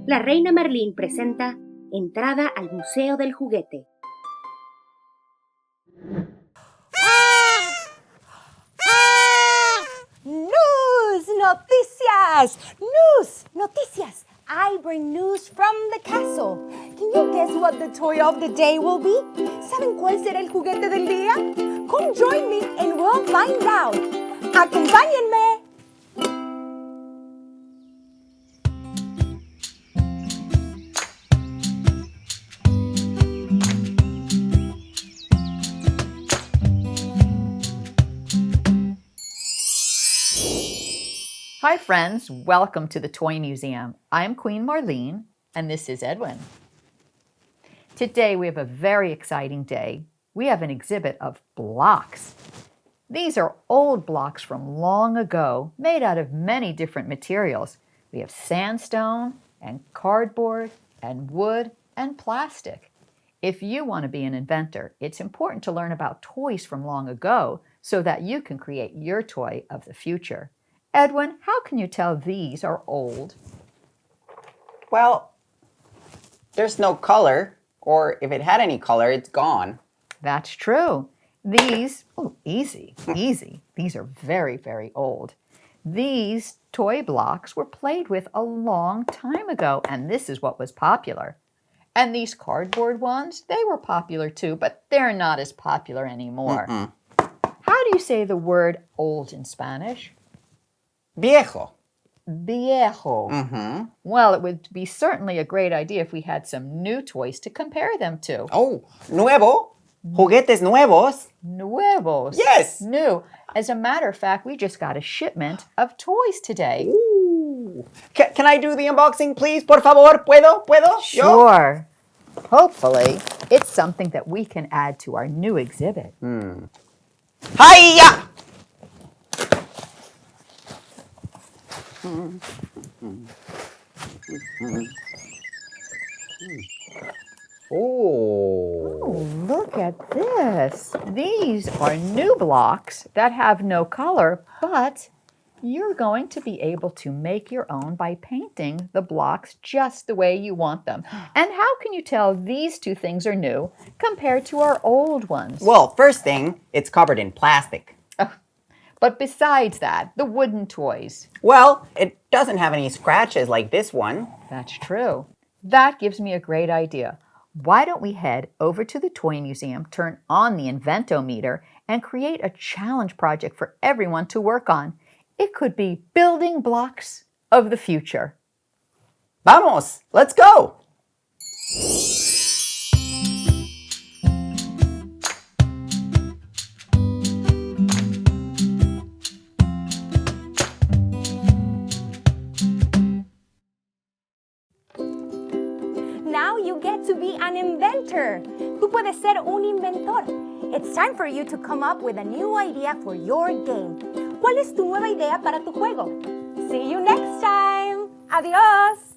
La reina Marlene presenta Entrada al Museo del Juguete. News! Noticias! News! Noticias! I bring news from the castle. Can you guess what the toy of the day will be? ¿Saben cuál será el juguete del día? Come join me and we'll find out. ¡Acompáñenme! Hi friends, welcome to the Toy Museum. I'm Queen Marlene and this is Edwin. Today we have a very exciting day. We have an exhibit of blocks. These are old blocks from long ago, made out of many different materials. We have sandstone and cardboard and wood and plastic. If you want to be an inventor, it's important to learn about toys from long ago so that you can create your toy of the future. Edwin, how can you tell these are old? Well, there's no color, or if it had any color, it's gone. That's true. These, easy. These are very, very old. These toy blocks were played with a long time ago, and this is what was popular. And these cardboard ones, they were popular too, but they're not as popular anymore. How do you say the word old in Spanish? Viejo. Viejo. Well, it would be certainly a great idea if we had some new toys to compare them to. Oh, nuevo. Juguetes nuevos. Nuevos. Yes. New. As a matter of fact, we just got a shipment of toys today. Ooh. Can I do the unboxing, please? Por favor. ¿Puedo? Sure. Hopefully, it's something that we can add to our new exhibit. Hiya! Oh, look at this. These are new blocks that have no color, but you're going to be able to make your own by painting the blocks just the way you want them. And how can you tell these two things are new compared to our old ones? Well, first thing, it's covered in plastic. But besides that, the wooden toys. Well, it doesn't have any scratches like this one. That's true. That gives me a great idea. Why don't we head over to the Toy Museum, turn on the Inventometer, and create a challenge project for everyone to work on? It could be building blocks of the future. Vamos, let's go! Now you get to be an inventor. Tú puedes ser un inventor. It's time for you to come up with a new idea for your game. ¿Cuál es tu nueva idea para tu juego? See you next time. Adiós.